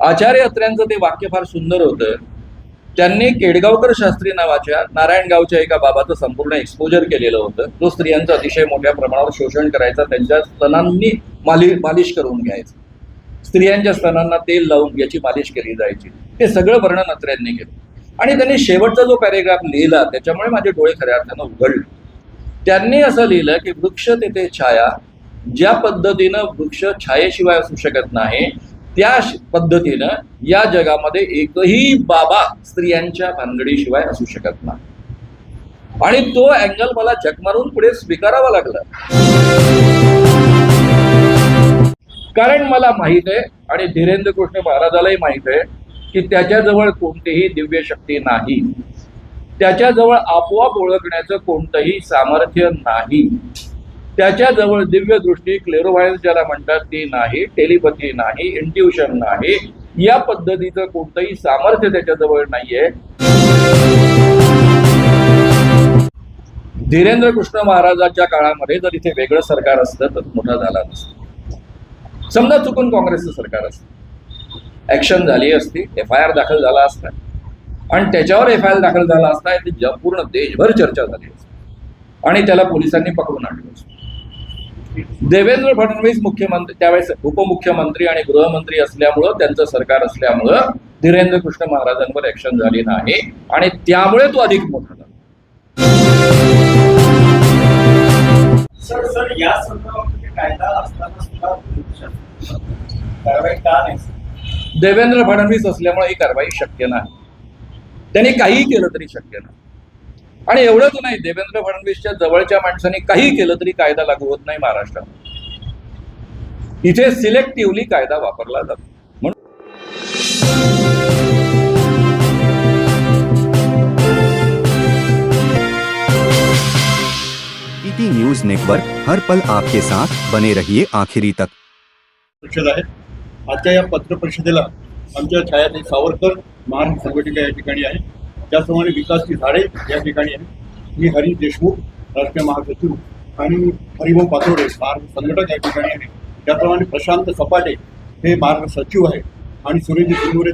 आचार्य अत्र्यांचं ते वाक्य फार सुंदर होतं. त्यांनी केडगावकर शास्त्री नावाच्या नारायणगावच्या एका बाबाचं संपूर्ण एक्सपोजर केलेलं होतं. तो स्त्रियांचं अतिशय मोठ्या प्रमाणावर शोषण करायचा, त्यांच्या स्तनांनी मालिश करून घ्यायचं, स्त्रियांच्या स्तनांना तेल लावून याची मालिश केली जायची. ते सगळं वर्णन अत्र्यांनी केलं आणि त्यांनी शेवटचा जो पॅरेग्राफ लिहिला त्याच्यामुळे माझे डोळे खऱ्या अर्थानं उघडले. त्यांनी असं लिहिलं की वृक्ष तेथे छाया, ज्या पद्धतीनं वृक्ष छायेशिवाय असू शकत नाही त्या पद्धतीनं या जगामध्ये एकही बाबा स्त्रियांच्या भानगडीशिवाय असू शकत नाही. आणि तो अँगल मला झक मारून पुढे स्वीकारावा लागला, कारण मला माहित आहे आणि धीरेंद्र कृष्ण महाराजालाही माहित आहे की त्याच्याजवळ कोणतीही दिव्य शक्ती नाही, त्याच्याजवळ आपोआप ओळखण्याचं कोणतंही सामर्थ्य नाही, त्याच्याजवळ दिव्य दृष्टी क्लेरोव्हायन्स ज्याला म्हणतात ती नाही, टेलिपॅथी नाही, इंट्युशन नाही, या पद्धतीचं कोणतंही सामर्थ्य त्याच्याजवळ नाहीये. धीरेंद्र कृष्ण महाराजांच्या काळामध्ये जर इथे वेगळं सरकार असतं तर मोठा झाला नसतं. समजा चुकून काँग्रेसचं सरकार असतं, ऍक्शन झाली असती, FIR दाखल झाला असता आणि त्याच्यावर FIR दाखल झाला असता, पूर्ण देशभर चर्चा झाली असती आणि त्याला पोलिसांनी पकडून आणलं असतं. देवेंद्र फडणवीस मुख्यमंत्री, त्यावेळेस उपमुख्यमंत्री आणि गृहमंत्री असल्यामुळं, त्यांचं सरकार असल्यामुळं धीरेंद्र कृष्ण महाराजांवर ऍक्शन झाली नाही आणि त्यामुळे तो अधिक मोठा झाला. सर या संदर्भात कायदा असताना सुद्धा कारवाई का नाही? देवेंद्र फडणवीस असल्यामुळे ही कारवाई शक्य नाही. त्यांनी काहीही केलं तरी शक्य नाही. आणि एवढंच नाही, देवेंद्र फडणवीसच्या जवळच्या माणसांनी काही केलं तरी कायदा लागू होत नाही महाराष्ट्रात. इथे सिलेक्टिव्हली कायदा वापरला जातो. ईटी न्यूज नेटवर्क, हर पल आपके साथ, बने रहिए आखिरी तक. परिषद आहे. आजच्या या पत्र परिषदेला आमच्या छायाताई सावरकर महान संघटिका या ठिकाणी आहे, त्याचप्रमाणे विकासची झाडे या ठिकाणी आहे, मी हरी देशमुख राष्ट्रीय महासचिव आणि हरिभाऊ पातोडे महाराष्ट्र संघटक या ठिकाणी आहे, त्याप्रमाणे प्रशांत सपाटे हे महाराष्ट्र सचिव आहे आणि सुरेंद्र सिंगुरे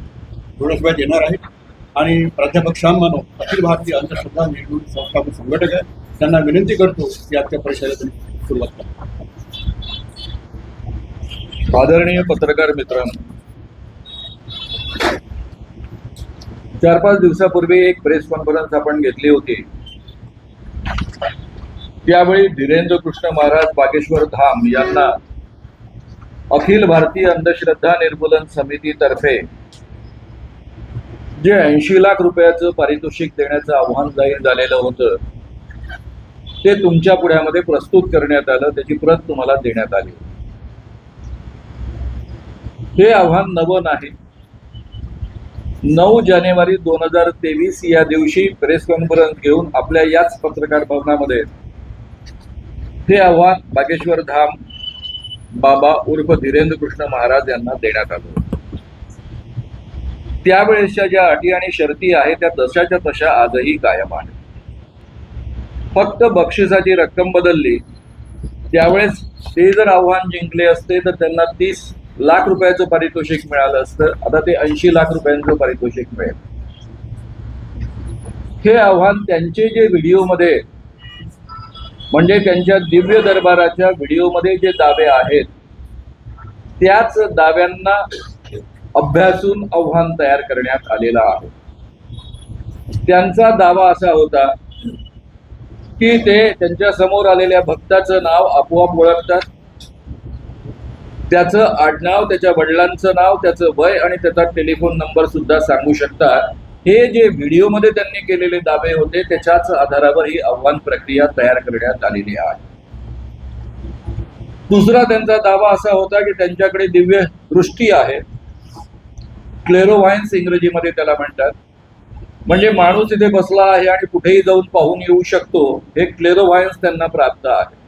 थोड्याच वेळात येणार आहेत आणि प्राध्यापक श्याम मानव अखिल भारतीय अंधश्रद्धा निर्मूलन संस्थापक संघटक आहे. त्यांना विनंती करतो की आजच्या परिषदेला सुरुवात करा. आदरणीय पत्रकार मित्रांनो, 4-5 दिवसापूर्वी एक प्रेस कॉन्फरन्स आपण घेतली होती. त्यावेळी धीरेंद्र कृष्ण महाराज बागेश्वर धाम यांना अखिल भारतीय अंधश्रद्धा निर्मूलन समितीतर्फे जे 80 लाख रुपयाचं पारितोषिक देण्याचं आव्हान जाहीर झालेलं होतं ते तुमच्या पुढ्यामध्ये प्रस्तुत करण्यात आलं, त्याची प्रत तुम्हाला देण्यात आली. हे आव्हान नवं नाही. 9 जानेवारी 2023 या दिवशी प्रेस कॉन्फरन्स घेऊन आपल्या याच पत्रकार भवनामध्ये हे आव्हान बागेश्वर धाम बाबा उर्फ धीरेंद्र कृष्ण महाराज यांना देण्यात आलं. त्यावेळेसच्या ज्या अटी आणि शर्ती आहेत त्या तशाच्या तशा आजही कायम आहेत. फक्त बक्षिसाची रक्कम बदलली. त्यावेळेस ते जर आव्हान जिंकले असते तर त्यांना 30 लाख रुपयाचं पारितोषिक मिळालं असतं. आता ते 80 लाख रुपयांचं पारितोषिक मिळेल. हे आव्हान त्यांचे जे व्हिडिओमध्ये, म्हणजे त्यांच्या दिव्य दरबाराच्या व्हिडिओमध्ये जे दावे आहेत त्याच दाव्यांना अभ्यासून आव्हान तयार करण्यात आलेला आहे. त्यांचा दावा असा होता की ते त्यांच्या समोर आलेल्या भक्ताचं नाव आपोआप ओळखतात, त्याचं आडनाव, त्याच्या वडिलांचं नाव, त्याचं वय आणि त्याचा टेलिफोन नंबर सुद्धा सांगू शकतात. हे जे व्हिडिओमध्ये त्यांनी केलेले दावे होते त्याच्याच आधारावर ही आव्हान प्रक्रिया तयार करण्यात आलेली आहे. दुसरा त्यांचा दावा असा होता की त्यांच्याकडे दिव्य दृष्टी आहे, क्लेरोव्हायन्स इंग्रजीमध्ये त्याला म्हणतात, म्हणजे माणूस इथे बसला आहे आणि कुठेही जाऊन पाहून येऊ शकतो, हे क्लेरोव्हायन्स त्यांना प्राप्त आहे.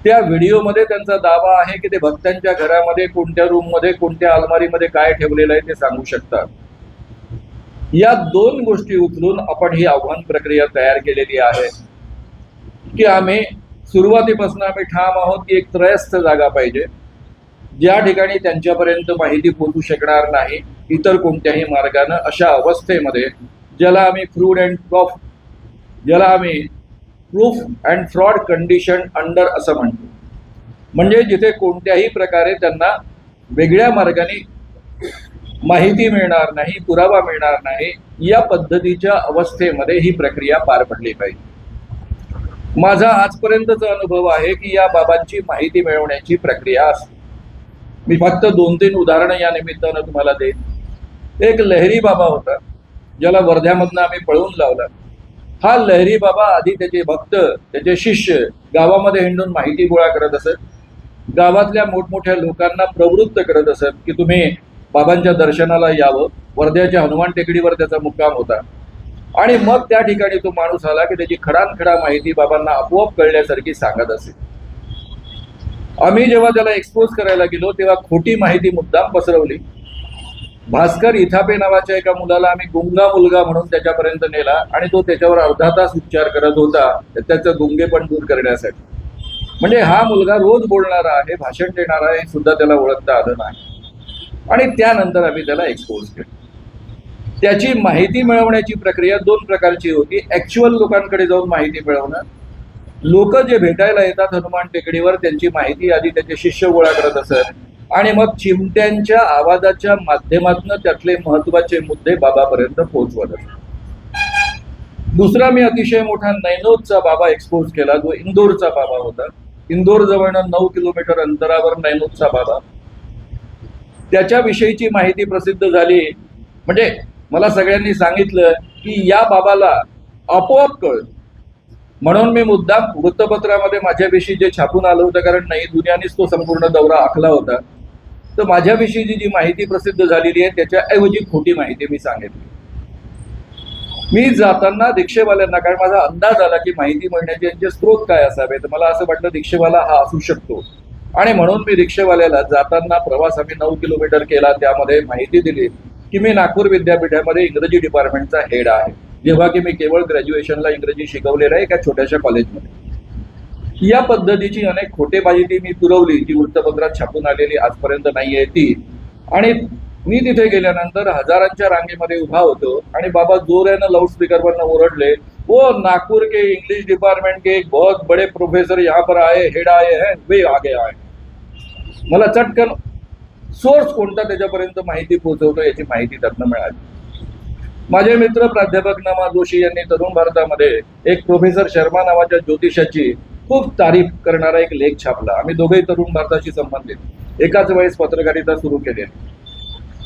त्या व्हिडिओमध्ये त्यांचा दावा आहे की ते भक्तांच्या घरामध्ये कोणत्या रूममध्ये कोणत्या अलमारीमध्ये काय ठेवलेलं आहे ते सांगू शकतात. या 2 गोष्टी उचलून आपण ही आव्हान प्रक्रिया तयार केलेली आहे की आम्ही सुरुवातीपासून ठाम आहोत की एक त्रयस्थ जागा पाहिजे, ज्या ठिकाणी त्यांच्यापर्यंत माहिती पोहोचू शकणार नाही इतर कोणत्याही मार्गानं, अशा अवस्थेमध्ये ज्याला आम्ही proof and fraud condition under असं म्हणतो, म्हणजे जिथे कोणत्याही प्रकारे त्यांना वेगळ्या मार्गाने माहिती मिळणार नाही, पुरावा मिळणार नाही, या पद्धतीच्या अवस्थेमध्ये ही प्रक्रिया पार पडली पाहिजे. माझा आजपर्यंतचा अनुभव आहे की या बाबांची माहिती मिळवण्याची प्रक्रिया असते. मी फक्त 2-3 उदाहरणं या निमित्तानं तुम्हाला देईन. एक लहरी बाबा होता, ज्याला वर्ध्यामधनं आम्ही पळवून लावला. हा लहरी बाबा आधी त्याचे भक्त, त्याचे शिष्य गावामध्ये हिंडून माहिती गोळा करत असत. गावातल्या मोठमोठ्या लोकांना प्रवृत्त करत असत की तुम्ही बाबांच्या दर्शनाला यावं. वर्ध्याच्या हनुमान टेकडीवर त्याचा मुक्काम होता. आणि मग त्या ठिकाणी तो माणूस आला की त्याची खडानखडा माहिती बाबांना आपोआप कळल्यासारखी सांगत असे. आम्ही जेव्हा त्याला एक्सपोज करायला गेलो तेव्हा खोटी माहिती मुद्दाम पसरवली. भास्कर इथापे नावाच्या एका मुलाला आम्ही गुंगा मुलगा म्हणून त्याच्यापर्यंत नेला आणि तो त्याच्यावर अर्धा तास उपचार करत होता त्याचं गुंगेपण दूर करण्यासाठी. म्हणजे हा मुलगा रोज बोलणारा आहे, भाषण देणारा आहे, सुद्धा त्याला ओळखता आलं नाही. आणि त्यानंतर आम्ही त्याला एक्सपोज केलं. त्याची माहिती मिळवण्याची प्रक्रिया 2 प्रकारची होती. ऍक्च्युअल लोकांकडे जाऊन माहिती मिळवणं. लोक जे भेटायला येतात हनुमान टेकडीवर त्यांची माहिती आधी त्याचे शिष्य गोळा करत असत आणि मग चिमट्यांच्या आवाजाच्या माध्यमातून त्यातले महत्वाचे मुद्दे बाबापर्यंत पोहोचवत असत. दुसरा मी अतिशय मोठा नैनोदचा बाबा एक्सपोज केला, जो इंदोरचा बाबा होता. इंदोर जवळनं 9 किलोमीटर अंतरावर नैनोदचा बाबा. त्याच्याविषयीची माहिती प्रसिद्ध झाली. म्हणजे मला सगळ्यांनी सांगितलं की या बाबाला आपोआप कळलं. म्हणून मी मुद्दाम वृत्तपत्रामध्ये माझ्याविषयी जे छापून आलं होतं, कारण नाही दुनियानेच तो संपूर्ण दौरा आखला होता, तर माझ्याविषयीची जी माहिती प्रसिद्ध झालेली आहे त्याच्याऐवजी खोटी माहिती मी सांगितली. मी जाताना रिक्षेवाल्यांना, कारण माझा अंदाज आला की माहिती मिळण्याचे यांचे स्रोत काय असावे, तर मला असं वाटलं रिक्षेवाला हा असू शकतो. आणि म्हणून मी रिक्षेवाल्याला जाताना प्रवास आम्ही 9 किलोमीटर केला, त्यामध्ये माहिती दिली की मी नागपूर विद्यापीठामध्ये इंग्रजी डिपार्टमेंटचा हेड आहे, जेव्हा की मी केवळ ग्रॅज्युएशनला इंग्रजी शिकवलेलं आहे एका छोट्याशा कॉलेजमध्ये. या पद्धतीची अनेक खोटेबाजी मी पुरवली, ती वृत्तपत्रात छापून आलेली आजपर्यंत नाहीये ती. आणि मी तिथे गेल्यानंतर हजारांच्या रांगेमध्ये उभा होतो आणि बाबा जोरानं लाउडस्पीकरवरनं ओरडले, वो नागपुर के इंग्लिश डिपार्टमेंट के एक बहुत बड़े प्रोफेसर यहाँ पर आए, हेड आए हैं, वे आगे आए. मला चटकन सोर्स कोणता त्याच्यापर्यंत माहिती पोहोचवतो याची माहिती त्यातनं मिळाली. माझे मित्र प्राध्यापक नमा जोशी यांनी तरुण भारतामध्ये एक प्रोफेसर शर्मा नावाच्या ज्योतिषाची खूप तारीफ करणारा एक लेख छापला. आम्ही दोघेही तरुण भारताशी संबंधित एकाच वेळेस पत्रकारिता सुरू केली.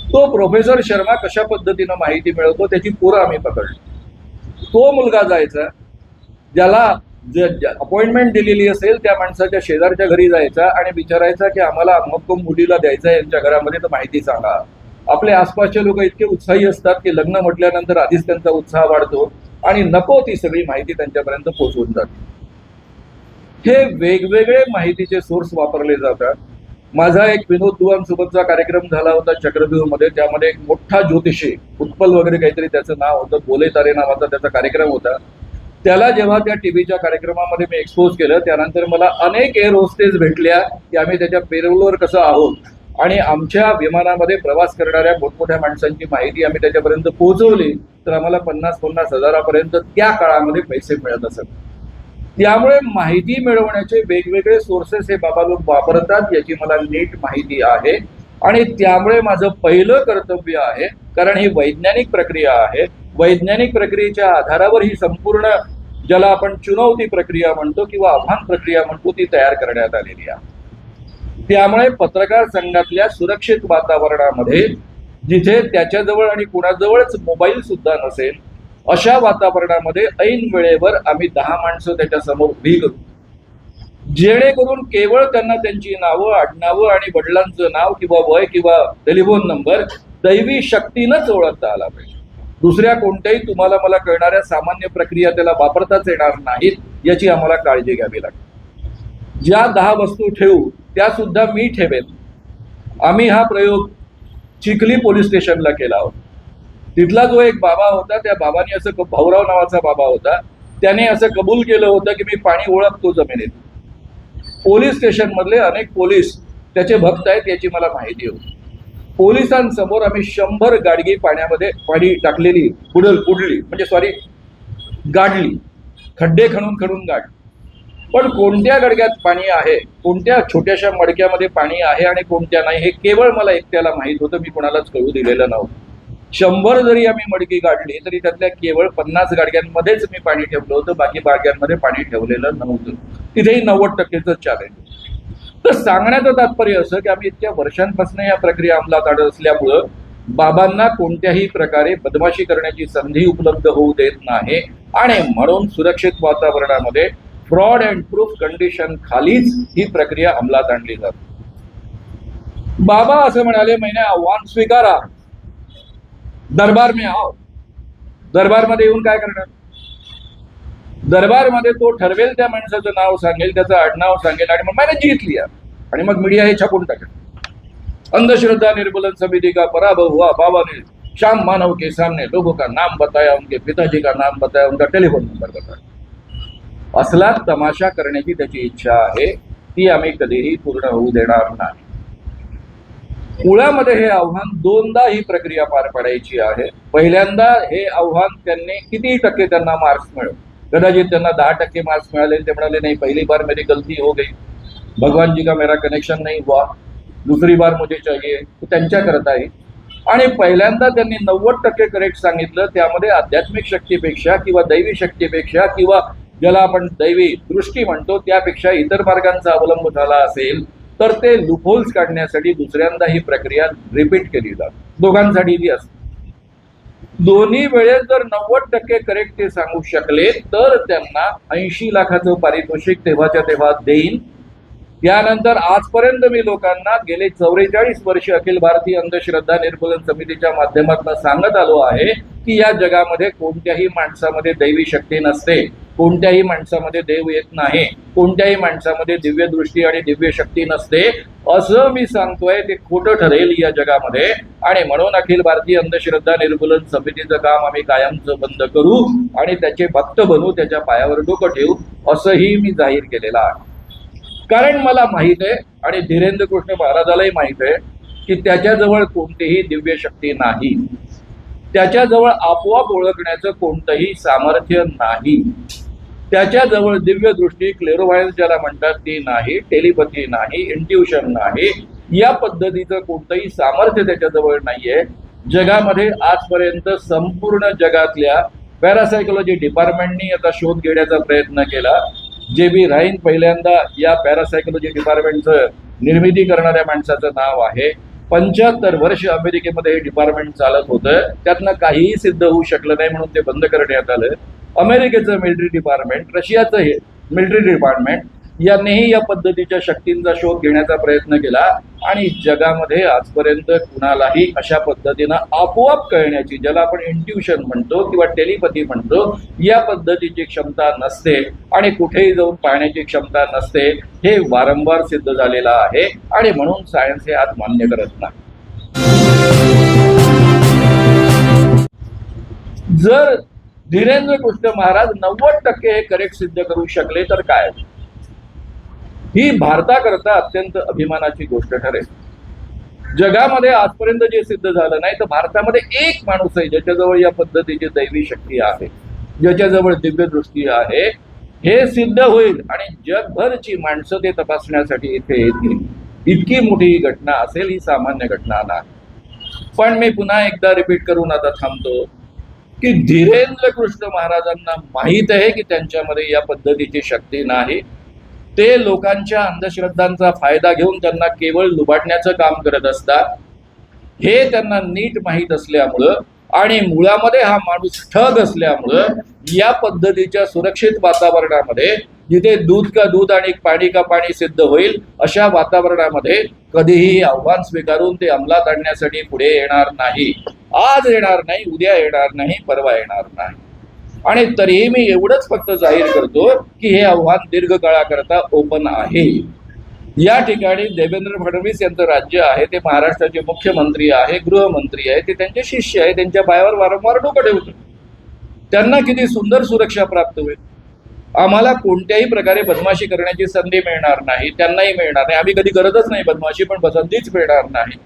तो प्रोफेसर शर्मा कशा पद्धतीनं माहिती मिळवतो त्याची पोरं आम्ही पकडली. तो मुलगा जायचा, ज्याला अपॉइंटमेंट दिलेली असेल त्या माणसाच्या शेजारच्या घरी जायचा आणि विचारायचा की आम्हाला अमुक मुलीला द्यायचा यांच्या घरामध्ये, तर माहिती सांगा. आपले आसपासचे लोक इतके उत्साही असतात की लग्न म्हटल्यानंतर आधीच त्यांचा उत्साह वाढतो आणि नको ती सगळी माहिती त्यांच्यापर्यंत पोहोचवून जाते. हे वेगवेगळे माहितीचे सोर्स वापरले जातात. माझा एक विनोद दुवांसोबतचा कार्यक्रम झाला होता चक्रव्यूहमध्ये. त्यामध्ये एक मोठा ज्योतिषी, उत्पल वगैरे काहीतरी त्याचं नाव होतं, बोले तारे नावाचा त्याचा कार्यक्रम होता. त्याला जेव्हा त्या टीव्हीच्या कार्यक्रमामध्ये मी एक्सपोज केलं त्यानंतर मला अनेक एअर होस्टेस भेटल्या की आम्ही त्याच्या पेरोलवर कसं आहोत आणि आमच्या विमानामध्ये प्रवास करणाऱ्या मोठमोठ्या माणसांची माहिती आम्ही त्याच्यापर्यंत पोहोचवली तर आम्हाला 50-50 हजारापर्यंत त्या काळामध्ये पैसे मिळत असत. त्यामुळे माहिती मिळवण्याचे वेगवेगळे सोर्सेस हे बाबा लोक वापरतात याची मला नीट माहिती आहे. आणि त्यामुळे माझं पहिलं कर्तव्य आहे, कारण ही वैज्ञानिक प्रक्रिया आहे, वैज्ञानिक प्रक्रियेच्या आधारावर ही संपूर्ण ज्याला आपण चुनौती प्रक्रिया म्हणतो किंवा आव्हान प्रक्रिया म्हणतो ती तयार करण्यात आलेली आहे. त्यामुळे पत्रकार संघातल्या सुरक्षित वातावरणामध्ये जिथे त्याच्याजवळ आणि कुणाजवळच मोबाईल सुद्धा नसेल अशा वातावरणामध्ये ऐन वेळेवर आम्ही 10 माणसं त्याच्या समोर उभी करू, जेणेकरून केवळ त्यांना त्यांची नावं, आडनावं आणि वडिलांचं नाव किंवा वय किंवा टेलिफोन नंबर दैवी शक्तीनंच ओळखता आला पाहिजे. दुसऱ्या कोणत्याही तुम्हाला मला कळणाऱ्या सामान्य प्रक्रिया त्याला वापरताच येणार नाहीत याची आम्हाला काळजी घ्यावी लागते. ज्या 10 वस्तू ठेवू त्या सुद्धा मी ठेवेन. आम्ही हा प्रयोग चिखली पोलीस स्टेशनला केला होता. तिथला जो एक बाबा होता त्या बाबाने असं, भाऊराव नावाचा बाबा होता, त्याने असं कबूल केलं होतं की मी पाणी ओळखतो जमिनीत. पोलीस स्टेशन मधले अनेक पोलीस त्याचे भक्त आहेत याची मला माहिती होती. पोलिसांसमोर आम्ही 100 गाडगी पाणी टाकलेली उडली म्हणजे सॉरी गाडली, खड्डे खणून गाडली. पण कोणत्या गडग्यात पाणी आहे, कोणत्या छोट्याशा मडक्यामध्ये पाणी आहे आणि कोणत्या नाही हे केवळ मला एकट्याला माहीत होतं. मी कोणालाच कळू दिलेलं नव्हतं. 100 जरी आम्ही मडकी काढली तरी त्यातल्या केवळ 50 गाडग्यांमध्येच मी पाणी ठेवलं होतं, बाकी गाडग्यांमध्ये पाणी ठेवलेलं नव्हतं. तिथेही 90%च चॅलेंज. तर सांगण्याचं तात्पर्य असं की आम्ही इतक्या वर्षांपासून या प्रक्रिया अंमलात आणत असल्यामुळं बाबांना कोणत्याही प्रकारे बदमाशी करण्याची संधी उपलब्ध होऊ देत नाही आणि म्हणून सुरक्षित वातावरणामध्ये फ्रॉड अँड प्रूफ कंडिशन खालीच ही प्रक्रिया अंमलात आणली जाते. बाबा असं म्हणाले, मैंने आव्हान स्वीकारा, दरबार में आओ. दरबारमध्ये येऊन काय करणार? दरबारमध्ये तो ठरवेल, त्या माणसाचं नाव सांगेल, त्याचं आडनाव सांगेल आणि मग मैंने जीत लिया आणि मग मीडिया हे छापून टाकेल. अंधश्रद्धा निर्मूलन समिति का पराभव हुआ, बाबा ने शाम मानव के सामने लोगों का नाम बताया, उनके पिताजी का नाम बताया, उनका टेलीफोन नंबर बताया. असला तमाशा करण्याची त्याची इच्छा आहे, ती आम्ही कधीही पूर्ण होऊ देणार नाही. मुळामध्ये हे आव्हान 2दा ही प्रक्रिया पार पाडायची आहे. पहिल्यांदा हे आव्हान त्यांनी किती टक्के त्यांना मार्क्स मिळवले, कदाचित त्यांना 10% मार्क्स मिळाले. ते म्हणाले नाही, पहली बार मेरी गलती हो गई, भगवान जी का मेरा कनेक्शन नहीं हुआ, दूसरी बार मुझे चाहिए. त्यांच्या करताही आणि पहिल्यांदा त्यांनी 90% करेक्ट सांगितलं. त्यामध्ये आध्यात्मिक शक्तीपेक्षा किंवा दैवी शक्तीपेक्षा किंवा ज्याला आपण दैवी दृष्टी म्हणतो त्यापेक्षा इतर मार्गांचा अवलंब झाला असेल तर ते लूपहोल्स काढण्यासाठी दुसऱ्यांदा ही प्रक्रिया रिपीट केली जाते. दोघांसाठी ती असते. दोन्ही वेळेस जर 90% करेक्ट ते सांगू शकले तर त्यांना 80 लाखाचं पारितोषिक तेव्हाच्या तेव्हा देईन. त्यानंतर आजपर्यंत मी लोकांना गेले 44 वर्ष अखिल भारतीय अंधश्रद्धा निर्मूलन समितीच्या माध्यमातून सांगत आलो आहे की या जगामध्ये कोणत्याही माणसामध्ये दैवी शक्ती नसते, कोणत्याही माणसामध्ये देव येत नाही, कोणत्याही माणसामध्ये दिव्य दृष्टी आणि दिव्य शक्ती नसते. असं मी सांगतोय ते खोटं ठरेल या जगामध्ये आणि म्हणून अखिल भारतीय अंधश्रद्धा निर्मूलन समितीचं काम आम्ही कायमचं बंद करू आणि त्याचे भक्त बनू, त्याच्या पायावर डोकं ठेवू असंही मी जाहीर केलेलं आहे. कारण मला माहित आहे आणि धीरेंद्र कृष्ण महाराजालाही माहित आहे की त्याच्याजवळ कोणतीही दिव्य शक्ती नाही, त्याच्याजवळ आपोआप ओळखण्याचं कोणतंही सामर्थ्य नाही, त्याच्याजवळ दिव्य दृष्टी क्लेरोव्हायन्स ज्याला म्हणतात ती नाही, टेलिपॅथी नाही, इंट्युशन नाही, या पद्धतीचं कोणतंही सामर्थ्य त्याच्याजवळ नाहीये. जगामध्ये आजपर्यंत संपूर्ण जगातल्या पॅरासायकोलॉजी डिपार्टमेंटनी आता शोध घेण्याचा प्रयत्न केला. जे.बी. राईन पहिल्यांदा या पॅरासायकोलॉजी डिपार्टमेंटचं निर्मिती करणाऱ्या माणसाचं नाव आहे. 75 वर्ष अमेरिकेमध्ये हे डिपार्टमेंट चालत होतं, त्यातनं काहीही सिद्ध होऊ शकलं नाही म्हणून ते बंद करण्यात आलं. अमेरिकेचं मिलिटरी डिपार्टमेंट, रशियाचं हे मिलिटरी डिपार्टमेंट यांनीही या पद्धतीच्या शक्तींचा शोध घेण्याचा प्रयत्न केला आणि जगामध्ये आजपर्यंत कुणालाही अशा पद्धतीनं आपोआप कळण्याची, ज्याला आपण इंट्युशन म्हणतो किंवा टेलिपॅथी म्हणतो, या पद्धतीची क्षमता नसते आणि कुठेही जाऊन पाहण्याची क्षमता नसते. हे वारंवार सिद्ध झालेलं आहे आणि म्हणून सायन्स हे आज मान्य करत नाही. जर धीरेंद्र कृष्ण महाराज 90% हे करेक्ट सिद्ध करू शकले तर काय, ही भारताकरता अत्यंत अभिमानाची गोष्ट ठरेल. जगामध्ये आजपर्यंत जे सिद्ध झालं नाही तर भारतामध्ये एक माणूस आहे ज्याच्याजवळ या पद्धतीची दैवी शक्ती आहे, ज्याच्याजवळ दिव्य दृष्टी आहे. हे सिद्ध होईल आणि जगभरची माणसं ते तपासण्यासाठी इथे येतील. इतकी मोठी घटना असेल, ही सामान्य घटना नाही. पण मी पुन्हा एकदा रिपीट करून आता थांबतो की धीरेंद्र कृष्ण महाराजांना माहीत आहे की त्यांच्यामध्ये या पद्धतीची शक्ती नाही. ते लोकांच्या अंधश्रद्धांचा फायदा घेऊन त्यांना केवळ लुबाडण्याचं काम करत असतात. हे त्यांना नीट माहीत असल्यामुळं आणि मुळामध्ये हा माणूस ठग असल्यामुळं या पद्धतीच्या सुरक्षित वातावरणामध्ये जिथे दूध का दूध आणि पाणी का पाणी सिद्ध होईल अशा वातावरणामध्ये कधीही आव्हान स्वीकारून ते अंमलात आणण्यासाठी पुढे येणार नाही. आज येणार नाही, उद्या येणार नाही, परवा येणार नाही. आणि तरीही मी एवढंच फक्त जाहीर करतो की हे आव्हान दीर्घकाळाकरता ओपन आहे. या ठिकाणी देवेंद्र फडणवीस यांचं राज्य आहे, ते महाराष्ट्राचे मुख्यमंत्री आहे, गृहमंत्री आहे, ते त्यांचे शिष्य आहे, त्यांच्या पायावर वारंवार डोकं ठेवतात. त्यांना किती सुंदर सुरक्षा प्राप्त होईल. आम्हाला कोणत्याही प्रकारे बदमाशी करण्याची संधी मिळणार नाही, त्यांनाही मिळणार नाही. आम्ही कधी करतच नाही बदमाशी, पण संधीच मिळणार नाही.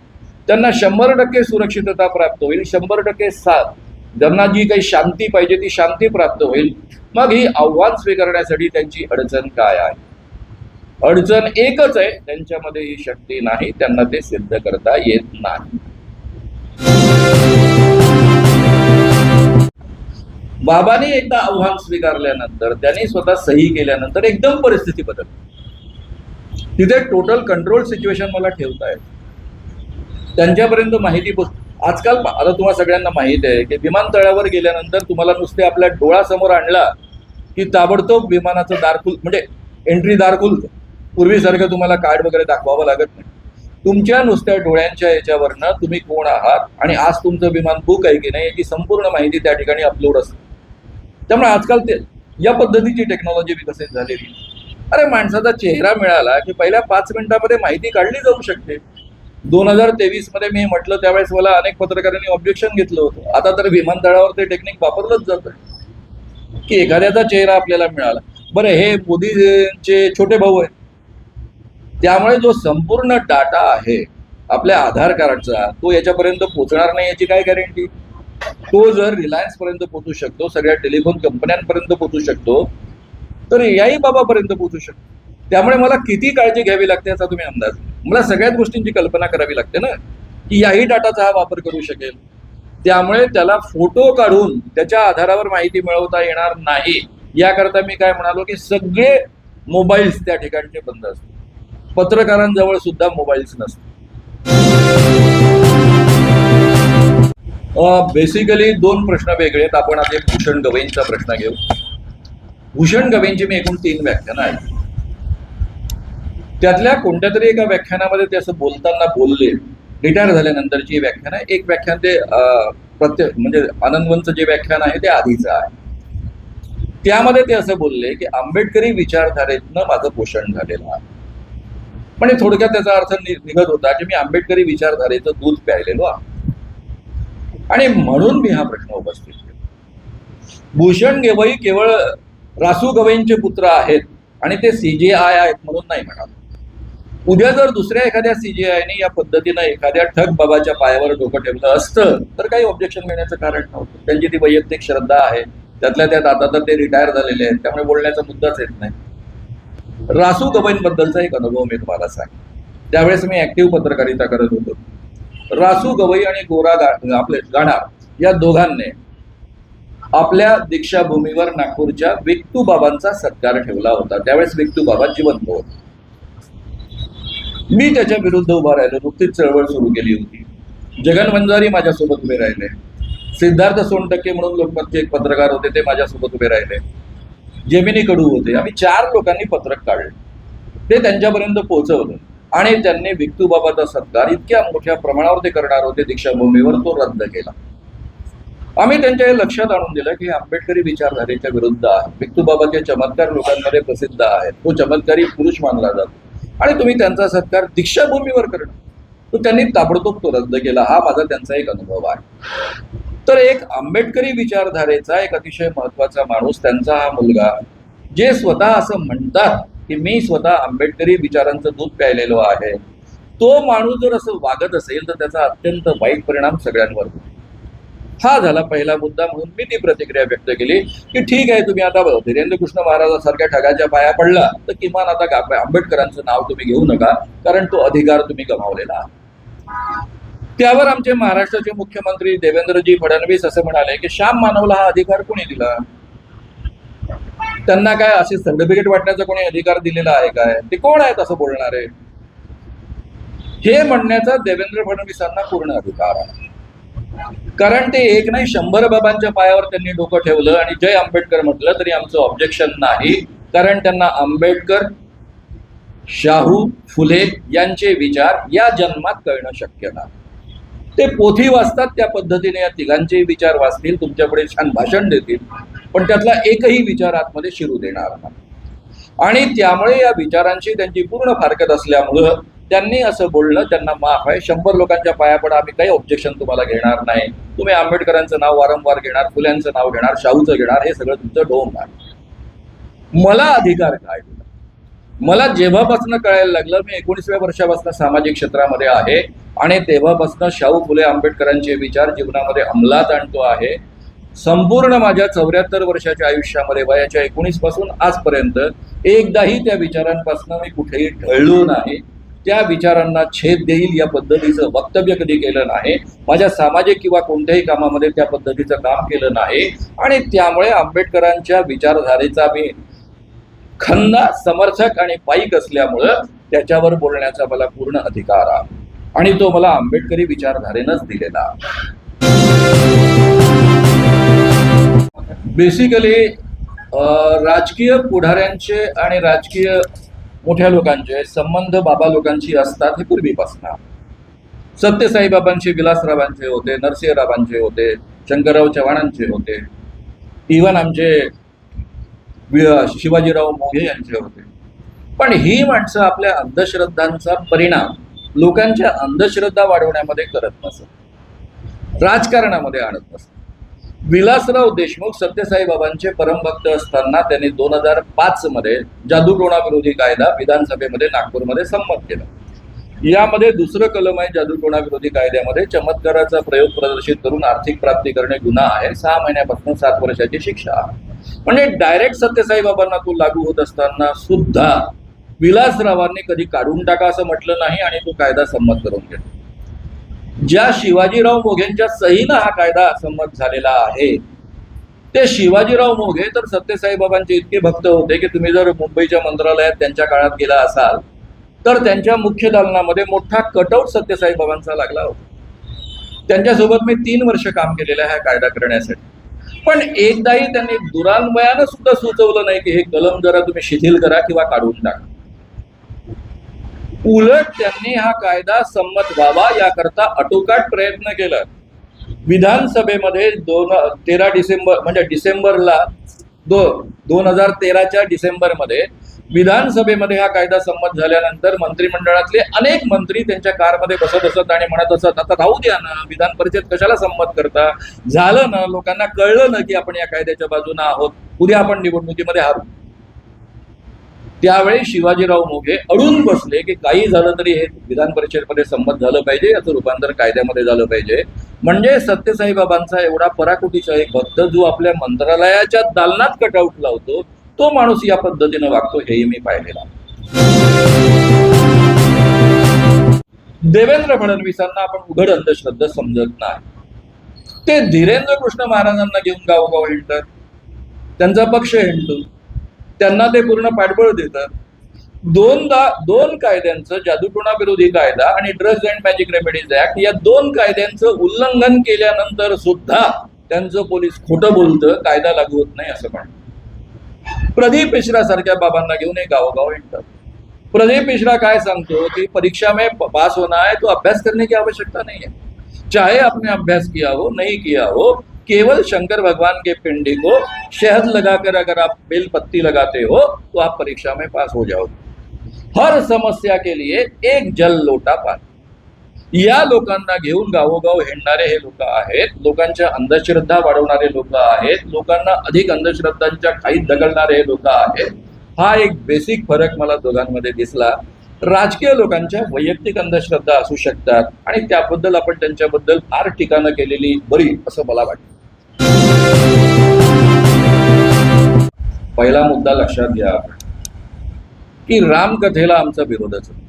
त्यांना 100% सुरक्षितता प्राप्त होईल, 100% साथ, ज्यांना जी काही शांती पाहिजे ती शांती प्राप्त होईल. मग ही आव्हान स्वीकारण्यासाठी त्यांची अडचण काय आहे? अडचण एकच आहे, त्यांच्यामध्ये ही शक्ती नाही, त्यांना ते सिद्ध करता येत नाही. बाबांनी एकदा आव्हान स्वीकारल्यानंतर, त्यांनी स्वतः सही केल्यानंतर एकदम परिस्थिती बदलली. तिथे टोटल कंट्रोल सिच्युएशन मला ठेवता येत. त्यांच्यापर्यंत माहिती आजकाल आता तुम्हाला सगळ्यांना माहित आहे की विमानतळावर गेल्यानंतर तुम्हाला नुसते आपल्या डोळ्यासमोर आणला की ताबडतोब विमानाचं दार म्हणजे एंट्री दार खुलतं. पूर्वीसारखं तुम्हाला कार्ड वगैरे दाखवावं लागत नाही. तुमच्या नुसत्या डोळ्यांच्या याच्यावरनं तुम्ही कोण आहात आणि आज तुमचं विमान बुक आहे की नाही याची संपूर्ण माहिती त्या ठिकाणी अपलोड असते. त्यामुळे आजकाल ते या पद्धतीची टेक्नॉलॉजी विकसित झालेली. अरे माणसाचा चेहरा मिळाला की पहिल्या 5 मिनिटांमध्ये माहिती काढली जाऊ शकते. 2023 मध्ये मी म्हटलं त्यावेळेस मला अनेक पत्रकारांनी ऑब्जेक्शन घेतलं होतं. आता तर विमानतळावर ते टेक्निक वापरलंच जातं की एखाद्याचा चेहरा आपल्याला मिळाला. बरं, हे मोदीचे छोटे भाऊ आहेत, त्यामुळे जो संपूर्ण डाटा आहे आपल्या आधार कार्डचा तो याच्यापर्यंत पोहोचणार नाही याची काय गॅरंटी? तो जर रिलायन्स पर्यंत पोहोचू शकतो, सगळ्या टेलिफोन कंपन्यांपर्यंत पोहोचू शकतो, तर याही बाबापर्यंत पोहोचू शकतो. त्यामुळे मला किती काळजी घ्यावी लागते याचा तुम्ही अंदाज. मला सगळ्याच गोष्टींची कल्पना करावी लागते ना की याही डाटाचा हा वापर करू शकेल. त्यामुळे त्याला फोटो काढून त्याच्या आधारावर माहिती मिळवता येणार नाही. याकरता मी काय म्हणालो की सगळे मोबाईल्स त्या ठिकाणचे बंद असतात. पत्रकारांजवळ सुद्धा मोबाईल्स नसतात. बेसिकली 2 प्रश्न वेगळे आहेत. आपण आता भूषण गवईंचा प्रश्न घेऊ. भूषण गवईंची मी एकूण 3 व्याख्यानं ऐकली. त्यातल्या कोणत्या तरी एका व्याख्यानामध्ये ते असं बोलताना बोलले, रिटायर झाल्यानंतरची व्याख्यान आहे. एक व्याख्यान ते म्हणजे आनंदवनचं जे व्याख्यान आहे ते आधीचं आहे. त्यामध्ये ते असं बोलले की आंबेडकरी विचारधारेतनं माझं पोषण झालेलं आहे. म्हणजे थोडक्यात त्याचा अर्थ निघत होता की मी आंबेडकरी विचारधारेचं दूध प्यायलेलो आहे आणि म्हणून मी हा प्रश्न उपस्थित केला. भूषण गवई केवळ रासू गवईंचे पुत्र आहेत आणि ते CGI आहेत म्हणून नाही म्हणाल. उद्या जर दुसऱ्या एखाद्या CGIने या पद्धतीनं एखाद्या ठग बाबाच्या पायावर डोकं ठेवलं असतं तर काही ऑब्जेक्शन घेण्याचं कारण नव्हतं. त्यांची ती वैयक्तिक श्रद्धा आहे. त्यातल्या त्यात आता तर ते रिटायर झालेले आहेत, त्यामुळे बोलण्याचा मुद्दाच येत नाही. रासू गवईंबद्दलचा एक अनुभव मी तुम्हाला सांगेन. त्यावेळेस मी ऍक्टिव्ह पत्रकारिता करत होतो. रासू गवई आणि गोरा आपले गाणार या दोघांनी आपल्या दीक्षाभूमीवर नागपूरच्या विक्तू बाबांचा सत्कार ठेवला होता. त्यावेळेस विक्तू बाबा जिवंत होते. मी त्याच्या विरुद्ध उभा राहिलो. नुकतीच चळवळ सुरू केली होती. जगन वंजारी माझ्यासोबत उभे राहिले. सिद्धार्थ सोनटक्के म्हणून लोकमतचे एक पत्रकार होते, ते माझ्यासोबत उभे राहिले. जेमिनी कडू होते. आम्ही 4 लोकांनी पत्रक काढले. ते त्यांच्यापर्यंत पोहोचवलं आणि त्यांनी विक्तू बाबाचा सत्कार इतक्या मोठ्या प्रमाणावर ते करणार होते दीक्षाभूमीवर, तो रद्द केला. आम्ही त्यांच्या हे लक्षात आणून दिलं की आंबेडकरी विचारधारेच्या विरुद्ध आहे. विक्तू बाबाचे चमत्कार लोकांमध्ये प्रसिद्ध आहेत. तो चमत्कारी पुरुष मानला जातो आणि तुम्ही त्यांचा सत्कार दीक्षाभूमीवर करणं, तो त्यांनी ताबडतोब तो रद्द केला. हा माझा त्यांचा एक अनुभव आहे. तर एक आंबेडकरी विचारधारेचा एक अतिशय महत्वाचा माणूस, त्यांचा हा मुलगा, जे स्वतः असं म्हणतात की मी स्वतः आंबेडकरी विचारांचं दूध प्यायलेलो आहे, तो माणूस जर असं वागत असेल तर त्याचा अत्यंत वाईट परिणाम सगळ्यांवर होतो. हा झाला पहिला मुद्दा. म्हणून मी ती प्रतिक्रिया व्यक्त केली की ठीक आहे, तुम्ही आता धीरेंद्र कृष्ण महाराजांसारख्या ठगाच्या पाया पडला तर किमान आता आंबेडकरांचं नाव तुम्ही घेऊ नका, कारण तो अधिकार तुम्ही गमावलेला आहे. त्यावर आमचे महाराष्ट्राचे मुख्यमंत्री देवेंद्रजी फडणवीस असं म्हणाले की श्याम मानवला हा अधिकार कोणी दिला? त्यांना काय असे सर्टिफिकेट वाटण्याचा कोणी अधिकार दिलेला आहे काय? ते कोण आहेत असं बोलणारे? हे म्हणण्याचा देवेंद्र फडणवीसांना पूर्ण अधिकार आहे. कारण ते एक नाही 100 बाबांच्या पायावर त्यांनी डोकं ठेवलं आणि जय आंबेडकर म्हटलं तरी आमचं ऑब्जेक्शन नाही. कारण त्यांना आंबेडकर, शाहू, फुले यांचे विचार या जन्मात कळणं शक्य नाही. ते पोथी वाचतात, त्या पद्धतीने या तिघांचे विचार वाचतील, तुमच्यापुढे छान भाषण देतील, पण त्यातला एकही विचार आतमध्ये शिरू देणार नाही. आणि त्यामुळे या विचारांची त्यांची पूर्ण फारकत असल्यामुळं त्यांनी असं बोलणं त्यांना माफ आहे. 100 लोकांच्या पाया पडा, आम्ही काही ऑब्जेक्शन तुम्हाला घेणार नाही. तुम्ही आंबेडकरांचं नाव वारंवार घेणार, फुल्यांचं नाव घेणार, शाहूचं घेणार, हे सगळं तुमचं ढोंग आहे. मला अधिकार काय दिला? मला जेव्हापासून कळायला लागलं, मी 19व्या वर्षापासून सामाजिक क्षेत्रामध्ये आहे आणि तेव्हापासून शाहू फुले आंबेडकरांचे विचार जीवनामध्ये अंमलात आणतो आहे. संपूर्ण माझ्या 74 वर्षाच्या आयुष्यामध्ये वयाच्या 19 पासून आजपर्यंत एकदाही त्या विचारांपासून मी कुठेही ढळलो नाही. त्या विचारांना छेद देईल या पद्धतीचं वक्तव्य कधी केलं नाही. माझ्या सामाजिक किंवा कोणत्याही कामामध्ये त्या पद्धतीचं काम केलं नाही आणि त्यामुळे आंबेडकरांच्या विचारधारेचा मी खंदा समर्थक आणि पाईक असल्यामुळं त्याच्यावर बोलण्याचा मला पूर्ण अधिकार आहे आणि तो मला आंबेडकरी विचारधारेनंच दिलेला. बेसिकली राजकीय पुढाऱ्यांचे आणि राजकीय मोठ्या लोकांचे संबंध बाबा लोकांशी असतात हे पूर्वीपासून. सत्यसाईबाबांचे विलासरावांचे होते, नरसिंहरावांचे होते, शंकरराव चव्हाणांचे होते, इव्हन आमचे शिवाजीराव मोघे यांचे होते. पण ही माणसं आपल्या अंधश्रद्धांचा परिणाम लोकांच्या अंधश्रद्धा वाढवण्यामध्ये करत नसत, राजकारणामध्ये आणत नसत. विलासराव देशमुख सत्यसाईबाबांचे परमभक्त असताना त्यांनी 2005 मध्ये जादूटोणा विरोधी कायदा विधानसभेमध्ये नागपूरमध्ये संमत केला. यामध्ये दुसरं कलम आहे जादूटोणा विरोधी कायद्यामध्ये, चमत्काराचा प्रयोग प्रदर्शित करून आर्थिक प्राप्ती करणे गुन्हा आहे, 6 महिन्यापासून 7 वर्षाची शिक्षा. म्हणजे डायरेक्ट सत्यसाईबाबांना तो लागू होत असताना सुद्धा विलासरावांनी कधी काढून टाका असं म्हटलं नाही आणि तो कायदा संमत करून घेतला. ज्या शिवाजीराव मोघेंच्या सहीनं हा कायदा संमत झालेला आहे ते शिवाजीराव मोघे तर सत्यसाईबाबांचे इतके भक्त होते की तुम्ही जर मुंबईच्या मंत्रालयात त्यांच्या काळात गेला असाल तर त्यांच्या मुख्य दालनामध्ये मोठा कटआउट सत्यसाईबाबांचा लागला होता. त्यांच्यासोबत मी 3 वर्ष काम केलेलं आहे हा कायदा करण्यासाठी. पण एकदाही त्यांनी दुरान्वयानं सुद्धा सुचवलं नाही की हे कलम जरा तुम्ही शिथिल करा किंवा काढून टाका. उलट त्यांनी हा कायदा संमत व्हावा याकरता आटोकाट प्रयत्न केला. विधानसभेमध्ये 13 डिसेंबर म्हणजे डिसेंबरला 2013च्या डिसेंबरमध्ये विधानसभेमध्ये हा कायदा संमत झाल्यानंतर मंत्रिमंडळातले अनेक मंत्री त्यांच्या कारमध्ये बसत असत आणि म्हणत असत आता राहू द्या ना, विधान परिषद कशाला संमत करता, झालं ना, लोकांना कळलं ना की आपण या कायद्याच्या बाजूने आहोत, उद्या आपण निवडणुकीमध्ये हारू. त्यावेळी शिवाजीराव मोघे अडून बसले की काही झालं तरी हे विधान परिषदेमध्ये संमत झालं पाहिजे, याचं रूपांतर कायद्यामध्ये झालं पाहिजे. म्हणजे सत्यसाईबाबांचा एवढा पराकोटीचा एक भक्त जो आपल्या मंत्रालयाच्या दालनात कटआउट लावतो तो माणूस या पद्धतीनं वागतो हेही मी पाहिलेला. देवेंद्र फडणवीसांना आपण उघड अंधश्रद्धा समजत नाही. ते धीरेंद्र कृष्ण महाराजांना घेऊन गावोगाव हिंडतात, त्यांचा पक्ष हिंडतो, त्यांना ते पूर्ण पाठबळ देतात. 2 कायद्यांचं, जादूटोणा विरोधी कायदा आणि drugs and magic remedies act, या 2 कायद्यांचं उल्लंघन केल्यानंतर सुद्धा त्यांचं पोलीस खोटं बोलतं, कायदा लागू होत नाही असं म्हणतात. प्रदीप मिश्रा सारख्या बाबांना घेऊन एक गावोगाव हिंडतात. प्रदीप मिश्रा काय सांगतो कि परीक्षा में पास होना है तो अभ्यास करने की आवश्यकता नहीं है, चाहे आपने अभ्यास किया हो नहीं किया हो, केवल शंकर भगवान के पिंडी को शहद लगाकर अगर आप बेल पत्ती लगाते हो तो आप परीक्षा में पास हो जाओगे. हर समस्या के लिए एक जल लोटा पानी. या लोकांना घेऊन गावोगाव हिंडणारे हे लोक आहेत, लोकांच्या अंधश्रद्धा वाढवणारे लोक आहेत, लोकांना अधिक अंधश्रद्धांच्या खाईत ढकलणारे हे लोक आहेत. हा एक बेसिक फरक मला दोघांमध्ये दिसला. राजकीय लोकांच्या वैयक्तिक अंधश्रद्धा असू शकतात आणि त्याबद्दल आपण त्यांच्याबद्दल फार टीका केलेली बरी असं मला वाटतं. पहिला मुद्दा लक्षात घ्या की रामकथेला आमचा विरोधच आहे,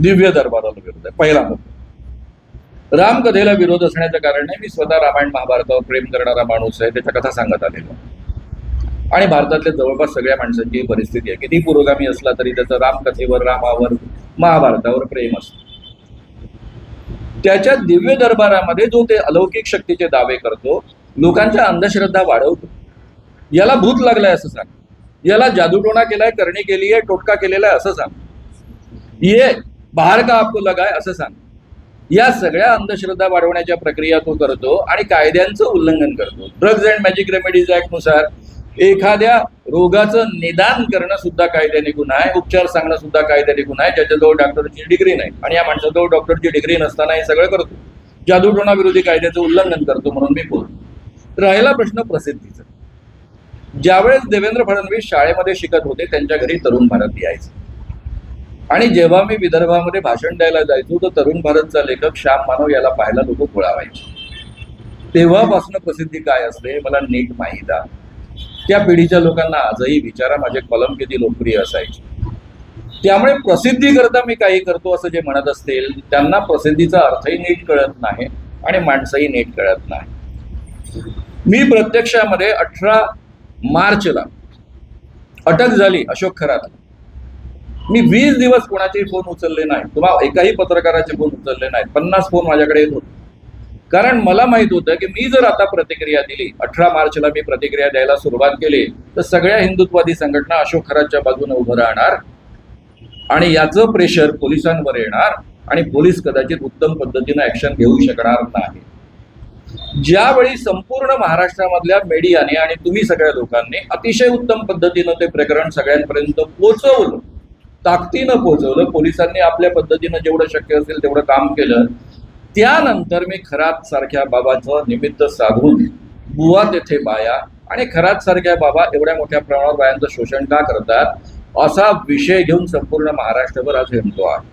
दिव्य दरबाराला विरोध आहे. पहिला मुद्दा रामकथेला विरोध असण्याचं कारण आहे मी स्वतः रामायण महाभारतावर प्रेम करणारा माणूस आहे, त्याच्या कथा सांगत आलेलो आणि भारतातल्या जवळपास सगळ्या माणसांची ही परिस्थिती आहे. किती पुरोगामी असला तरी त्याचं रामकथेवर, रामावर, महाभारतावर प्रेम असतं. त्याच्या दिव्य दरबारामध्ये जो ते अलौकिक शक्तीचे दावे करतो, लोकांच्या अंधश्रद्धा वाढवतो. याला भूत लागलाय असं सांग, याला जादूटोणा केलाय, करणी केली आहे, टोटका केलेला आहे असं सांग, ये बाहर का आपको लगाय असं सांग. या सगळ्या अंधश्रद्धा वाढवण्याच्या प्रक्रिया तो करतो आणि कायद्यांचं उल्लंघन करतो. Drugs and magic remedies act नुसार एखाद्या रोगाचं निदान करणं सुद्धा कायद्याने गुन्हा आहे, उपचार सांगणं सुद्धा कायद्याने गुन्हा आहे, ज्याच्याजवळ डॉक्टरची डिग्री नाही. आणि या माणसाजवळ डॉक्टरची डिग्री नसताना हे सगळं करतो, जादूटोणा विरोधी कायद्याचं उल्लंघन करतो म्हणून मी बोलतो. राहिला प्रश्न प्रसिद्धीचा. ज्यावेळेस देवेंद्र फडणवीस शाळेमध्ये शिकत होते त्यांच्या घरी तरुण भारत यायचं, आणि जेव्हा मी विदर्भामध्ये भाषण द्यायला जायचो तर तरुण भारतचा लेखक श्याम मानव याला पाहायला लोक गोळा व्हायचे. तेव्हापासून प्रसिद्धी काय असते मला नीट माहीत आहे. त्या पिढीच्या लोकांना आजही विचारा माझे कॉलम किती लोकप्रिय असायचे. त्यामुळे प्रसिद्धी करता मी काही करतो असं जे म्हणत असतील त्यांना प्रसिद्धीचा अर्थही नीट कळत नाही आणि माणसंही नीट कळत नाही. मी प्रत्यक्षामध्ये 18 मार्चला अटक झाली अशोक खरात. मी 20 दिवस कोणाचे फोन उचलले नाही, तुम्हाला एकाही पत्रकाराचे फोन उचलले नाहीत. 50 फोन माझ्याकडे येत होते, कारण मला माहित होतं की मी जर आता प्रतिक्रिया दिली, 18 मार्चला मी प्रतिक्रिया द्यायला सुरुवात केली तर सगळ्या हिंदुत्ववादी संघटना अशोक खरातच्या बाजूने उभं राहणार आणि याचं प्रेशर पोलिसांवर येणार आणि पोलीस कदाचित उत्तम पद्धतीने ऍक्शन घेऊ शकणार नाही. ज्यावेळी संपूर्ण महाराष्ट्रामधल्या मीडियाने आणि तुम्ही सगळ्या लोकांनी अतिशय उत्तम पद्धतीनं ते प्रकरण सगळ्यांपर्यंत पोहोचवलं, ताकदीनं पोहोचवलं, पोलिसांनी आपल्या पद्धतीनं जेवढं शक्य असेल तेवढं काम केलं, त्यानंतर मी खरात सारख्या बाबाचं निमित्त साधून बुवा तेथे बाया आणि खरात सारख्या बाबा एवढ्या मोठ्या प्रमाणावर बायांचं शोषण का करतात असा विषय घेऊन संपूर्ण महाराष्ट्रभर आज हिंडतो आहे.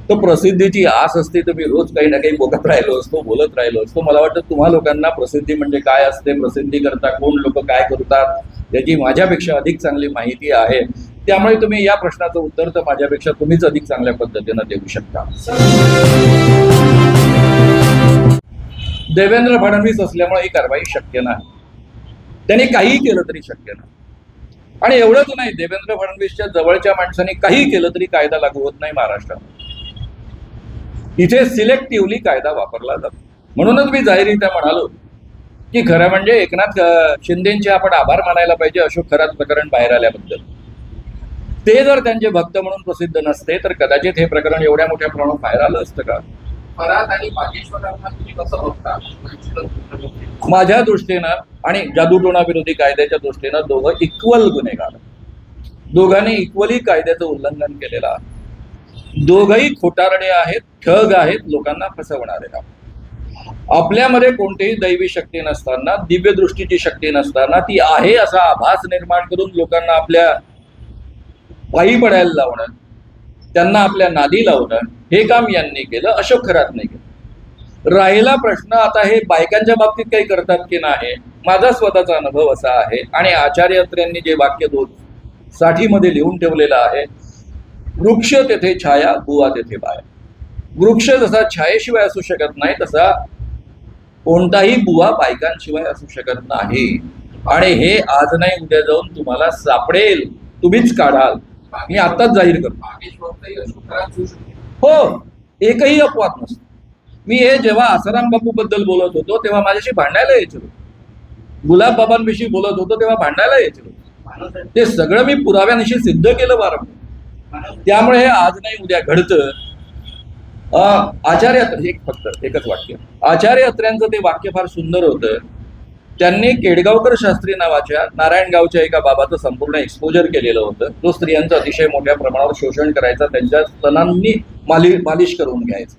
तो प्रसिद्धीची आस असते तर मी रोज काही ना काही बघत राहिलो असतो, बोलत राहिलो असतो. मला वाटतं तुम्हा लोकांना प्रसिद्धी म्हणजे काय असते, प्रसिद्धी करता कोण लोक काय करतात याची माझ्यापेक्षा अधिक चांगली माहिती आहे. त्यामुळे तुम्ही या प्रश्नाचं उत्तर तर माझ्यापेक्षा तुम्हीच अधिक चांगल्या पद्धतीनं देऊ शकता. देवेंद्र फडणवीस असल्यामुळे ही कारवाई शक्य नाही, त्यांनी काहीही केलं तरी शक्य नाही. आणि एवढंच नाही, देवेंद्र फडणवीसच्या जवळच्या माणसांनी काही केलं तरी कायदा लागू होत नाही महाराष्ट्रात. इथे सिलेक्टिव्हली कायदा वापरला जातो. म्हणूनच मी जाहीररित्या म्हणालो की खरं म्हणजे एकनाथ शिंदेचे आपण आभार मानायला पाहिजे अशोक खरात प्रकरण बाहेर आल्याबद्दल. ते जर त्यांचे भक्त म्हणून प्रसिद्ध नसते तर कदाचित हे प्रकरण एवढ्या मोठ्या प्रमाणात बाहेर आलं असतं का. फरात आणि बागेश्वरांना तुम्ही कसं बघता? माझ्या दृष्टीनं आणि जादूटोणा विरोधी कायद्याच्या दृष्टीनं दोघं इक्वल गुन्हेगार, दोघांनी इक्वली कायद्याचं उल्लंघन केलेलं आहे. दोघंही खोटारडे आहेत, ठग आहेत, लोकांना फसवणारे आहेत. आपल्यामध्ये कोणतीही दैवी शक्ती नसताना, दिव्य दृष्टीची शक्ती नसताना ती आहे असा आभास निर्माण करून लोकांना आपल्या पायी पडायला लावणं, त्यांना आपल्या नादी लावणं हे काम यांनी केलं, अशोक खरात नाही केलं. राहिला प्रश्न आता हे बायकांच्या बाबतीत काही करतात की नाही, माझा स्वतःचा अनुभव असा आहे आणि आचार्य अत्र्यांनी जे वाक्य 260 मध्ये लिहून ठेवलेलं आहे, वृक्ष तेथे छाया बुवा तेथे बाया. वृक्ष जसा छायेशिवाय असू शकत नाही तसा कोणताही बुवा बायकांशिवाय असू शकत नाही. आणि हे आज नाही उद्या जाऊन तुम्हाला सापडेल, तुम्हीच काढाल. मी आताच जाहीर करतो, बागेश्वरचाही अशोक खरात होऊ शकतो. हो, एकही अपवाद नसतो. मी हे जेव्हा आसाराम बापू बद्दल बोलत होतो तेव्हा माझ्याशी भांडायला यायचे लोक, गुलाब बाबांविषयी बोलत होतो तेव्हा भांडायला यायचे लोक. ते सगळं मी पुराव्यानिशी सिद्ध केलं वारंवार. त्यामुळे हे आज नाही उद्या घडतं. आचार्य एकच वाक्य, आचार्य अत्र्यांचं ते वाक्य फार सुंदर होतं. त्यांनी केडगावकर शास्त्री नावाच्या नारायणगावच्या एका बाबाचं संपूर्ण एक्सपोजर केलेलं होतं. तो स्त्रियांचं अतिशय मोठ्या प्रमाणावर शोषण करायचा, त्यांच्या स्तनांनी मालिश करून घ्यायचं,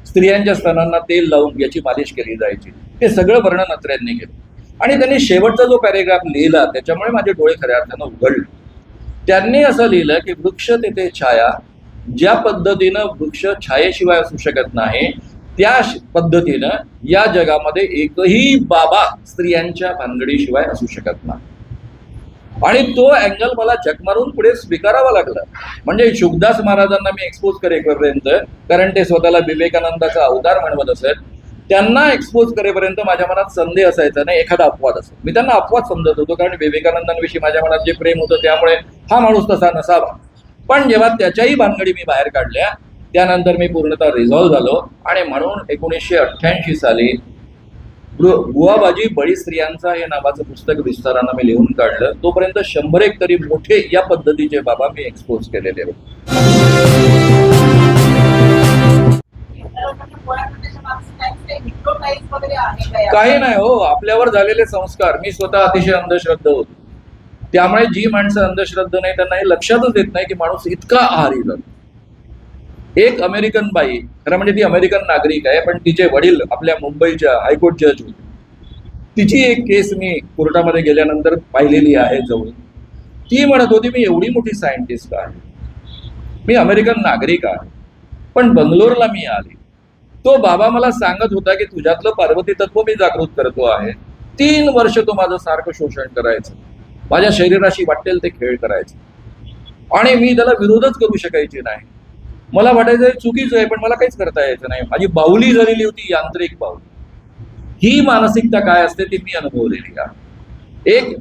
स्त्रियांच्या स्तनांना तेल लावून याची मालिश केली जायची. ते सगळं वर्णन अत्र्यांनी केलं आणि त्यांनी शेवटचा जो पॅरेग्राफ लिहिला त्याच्यामुळे माझे डोळे खऱ्या अर्थानं उघडले. त्यांनी असं लिहिलं की वृक्ष तेथे छाया, ज्या पद्धतीनं वृक्ष छायेशिवाय असू शकत नाही त्या पद्धतीनं या जगामध्ये एकही बाबा स्त्रियांच्या भानगडीशिवाय असू शकत नाही. आणि तो अँगल मला झक मारून पुढे स्वीकारावा लागला. म्हणजे शुभदास महाराजांना मी एक्सपोज करेपर्यंत, कारण ते स्वतःला विवेकानंदाचा अवतार म्हणवत असत, त्यांना एक्सपोज करेपर्यंत माझ्या मनात संदेह असायचा नाही, एखादा अपवाद असतो. मी त्यांना अपवाद समजत होतो कारण विवेकानंदांविषयी माझ्या मनात जे प्रेम होतं त्यामुळे हा माणूस तसा नसावा. पण जेव्हा त्याच्याही भानगडी मी बाहेर काढल्या त्यानंतर मी पूर्णतः रिझॉल्व्ह झालो आणि म्हणून 1988 साली बुवाबाजी बळी स्त्रियांचा हे नावाचं पुस्तक विस्तारानं मी लिहून काढलं. तोपर्यंत 100 तरी मोठे या पद्धतीचे बाबा मी एक्सपोज केलेले होते. काही नाही हो, आपल्यावर झालेले संस्कार. मी स्वतः अतिशय अंधश्रद्ध होतो, त्यामुळे जी माणसं अंधश्रद्ध नाही त्यांना हे लक्षातच येत नाही की माणूस इतका आहारी जातो. एक अमेरिकन बाई, खरं म्हणजे ती अमेरिकन नागरिक आहे, पण तिचे वडील आपल्या मुंबईच्या हायकोर्ट जज होते. तिची एक केस मी कोर्टामध्ये गेल्यानंतर पाहिलेली आहे जवळ. ती म्हणत होती मी एवढी मोठी सायंटिस्ट आहे, मी अमेरिकन नागरिक आहे, पण बंगलोरला मी आली. तो बाबा मला सांगत होता की तुझ्यातलं पार्वती तत्व मी जागृत करतो आहे. 3 वर्ष तो माझं सारखं शोषण करायचं, माझ्या शरीराशी वाटेल ते खेळ करायचं, आणि मी त्याला विरोधच करू शकायचे नाही. मला वाटायचं हे चुकीचं आहे, पण मला काहीच करता यायचं नाही. माझी बाहुली झालेली होती, यांत्रिक बाहुली. ही मानसिकता काय असते ती मी अनुभवलेली आहे. एक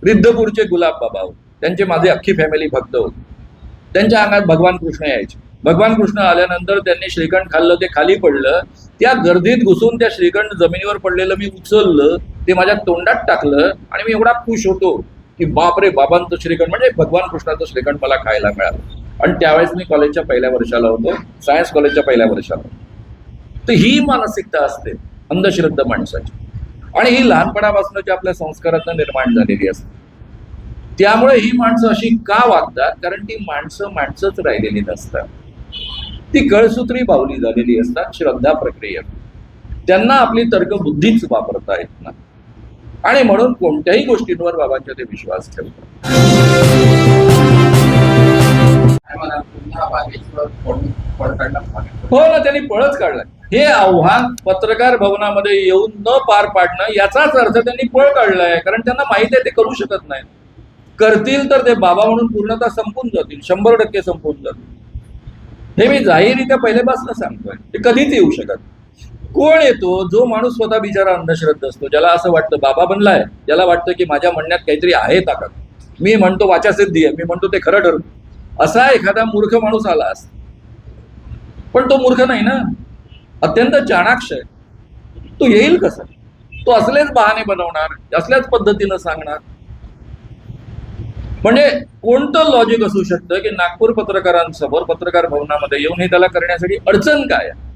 रिद्धपूरचे गुलाब बाबा होते, त्यांचे माझे अख्खी फॅमिली भक्त होते. त्यांच्या अंगात भगवान कृष्ण यायचे. भगवान कृष्ण आल्यानंतर त्यांनी श्रीखंड खाल्लं, ते खाली पडलं. त्या गर्दीत घुसून त्या श्रीखंड जमिनीवर पडलेलं मी उचललं, ते माझ्या तोंडात टाकलं, आणि मी एवढा खुश होतो की बापरे, बाबांचं श्रीखंड म्हणजे भगवान कृष्णाचं श्रीखंड मला खायला मिळालं. आणि त्यावेळेस मी कॉलेजच्या पहिल्या वर्षाला होतो, सायन्स कॉलेजच्या पहिल्या वर्षाला. तर ही मानसिकता असते अंधश्रद्धा माणसाची, आणि ही लहानपणापासूनच्या आपल्या संस्कारातून निर्माण झालेली असते. त्यामुळे ही माणसं अशी का वागतात? कारण ती माणसं माणसंच राहिलेली नसतात, ती कळसूत्री बाहुली झालेली असतात श्रद्धा प्रक्रियेत. त्यांना आपली तर्कबुद्धीच वापरता येत नाही, आणि म्हणून कोणत्याही गोष्टींवर बाबांच्या ते विश्वास ठेवतात. हो ना, त्यांनी पळच काढलाय. हे आव्हान पत्रकार भवनामध्ये येऊन न पार पाडणं याचाच अर्थ त्यांनी पळ काढलाय, कारण त्यांना माहिती आहे ते करू शकत नाही. करतील तर ते बाबा म्हणून पूर्णतः संपून जातील, 100% संपून जातील. हे मी जाहीररित्या पहिल्यापासून सांगतोय, ते कधीच येऊ शकत. कोण येतो? जो माणूस स्वतः बिचारा अंधश्रद्ध असतो, ज्याला असं वाटतं बाबा बनलाय, ज्याला वाटतं की माझ्या म्हणण्यात काहीतरी आहे ताकद, मी म्हणतो वाचासिद्धी आहे, मी म्हणतो ते खरं ठरतं. असा एखादा मूर्ख माणूस आला असता, पण तो मूर्ख नाही ना, अत्यंत चाणाक्ष आहे. तो येईल कसा? तो असलेच बहाणे बनवणार, असल्याच पद्धतीनं सांगणार. म्हणजे कोणतं लॉजिक असू शकतं की नागपूर पत्रकारांसमोर पत्रकार भवनामध्ये येऊन हे त्याला करण्यासाठी अडचण काय आहे?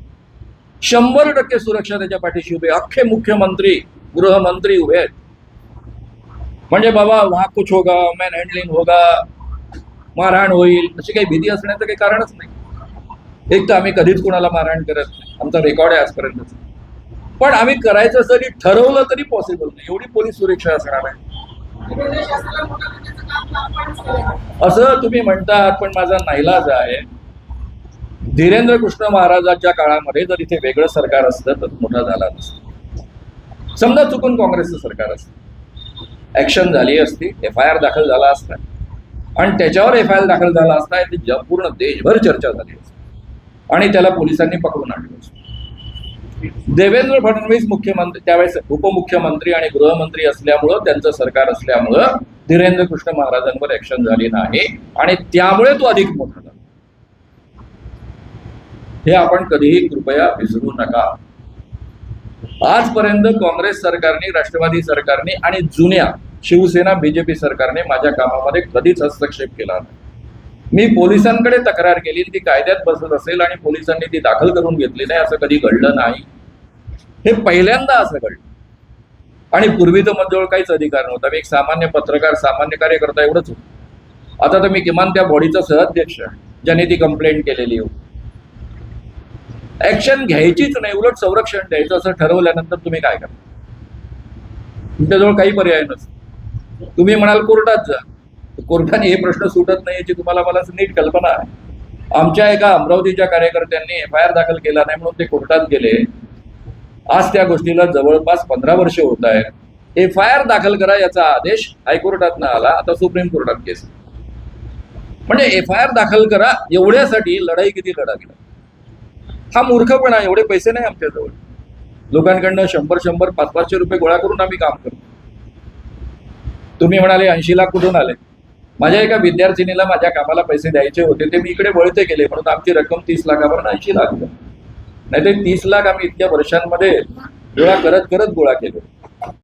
100% सुरक्षा त्याच्या पाठीशी उभे, अख्खे मुख्यमंत्री गृहमंत्री उभे आहेत. म्हणजे बाबा वहां कुछ होगा, मॅन हँडलिंग होगा, मारहाण होईल, अशी काही भीती असण्याचं काही कारणच नाही. एक तर आम्ही कधीच कोणाला मारहाण करत नाही, आमचा रेकॉर्ड आहे आजपर्यंत. पण आम्ही करायचं जरी ठरवलं तरी पॉसिबल नाही, एवढी पोलीस सुरक्षा असणार आहे. असं तुम्ही म्हणतात, पण माझा नाईलाज आहे. धीरेंद्र कृष्ण महाराजांच्या काळामध्ये जर इथे वेगळं सरकार असतं तर मोठा झाला नसतं. समजा चुकून काँग्रेसचं सरकार असतं, ऍक्शन झाली असती, FIR दाखल झाला असता, आणि त्याच्यावर FIR दाखल झाला असता, ती पूर्ण देशभर चर्चा झाली असती, आणि त्याला पोलिसांनी पकडून आणलं असतं. देवेंद्र फडणवीस मुख्यमंत्री, त्यावेळेस उपमुख्यमंत्री आणि गृहमंत्री असल्यामुळं, त्यांचं सरकार असल्यामुळं धीरेंद्र कृष्ण महाराजांवर ऍक्शन झाली नाही, आणि त्यामुळे तो अधिक मोठा झाला. हे आपण कधीही कृपया विसरू नका. आजपर्यंत काँग्रेस सरकारने, राष्ट्रवादी सरकारने आणि जुन्या शिवसेना BJP सरकारने माझ्या कामामध्ये कधीच हस्तक्षेप केला नाही. मी पोलिसांकडे तक्रार केली, ती कायद्यात बसत असेल आणि पोलिसांनी ती दाखल करून घेतली नाही, असं कधी घडलं नाही. हे पहिल्यांदा असं घडलं. आणि पूर्वी तर माझ्याजवळ काहीच अधिकार नव्हता, मी एक सामान्य पत्रकार, सामान्य कार्यकर्ता एवढंच होतो. आता तर मी किमान त्या बॉडीचा सहअध्यक्ष आहे ज्याने ती कंप्लेंट केलेली होती. ऍक्शन घ्यायचीच नाही, उलट संरक्षण द्यायचं असं ठरवल्यानंतर तुम्ही काय करा? तुमच्याजवळ काही पर्याय नसतो. तुम्ही म्हणाल कोर्टात जा, कोर्टाने हे प्रश्न सुटत नाही याची तुम्हाला मला नीट कल्पना आहे. आमच्या एका अमरावतीच्या कार्यकर्त्यांनी FIR दाखल केला नाही म्हणून ते कोर्टात गेले. आज त्या गोष्टीला जवळपास 15 वर्ष होत आहेत. FIR दाखल करा याचा आदेश हायकोर्टातनं आला, आता सुप्रीम कोर्टात केस. म्हणजे FIR दाखल करा एवढ्यासाठी लढाई किती लढावी? हा मूर्खपणा. एवढे पैसे नाही आमच्याजवळ. लोकांकडनं 100-100, 500 रुपये गोळा करून आम्ही काम करतो. तुम्ही म्हणाले 80 लाख कुठून आले? माझ्या एका विद्यार्थिनीला माझ्या कामाला पैसे द्यायचे होते, ते मी इकडे वळते केले, म्हणून आमची रक्कम 30 लाखावर 80 लाख. नाही ते 30 लाख आम्ही इतक्या वर्षांमध्ये गोळा करत गोळा केले.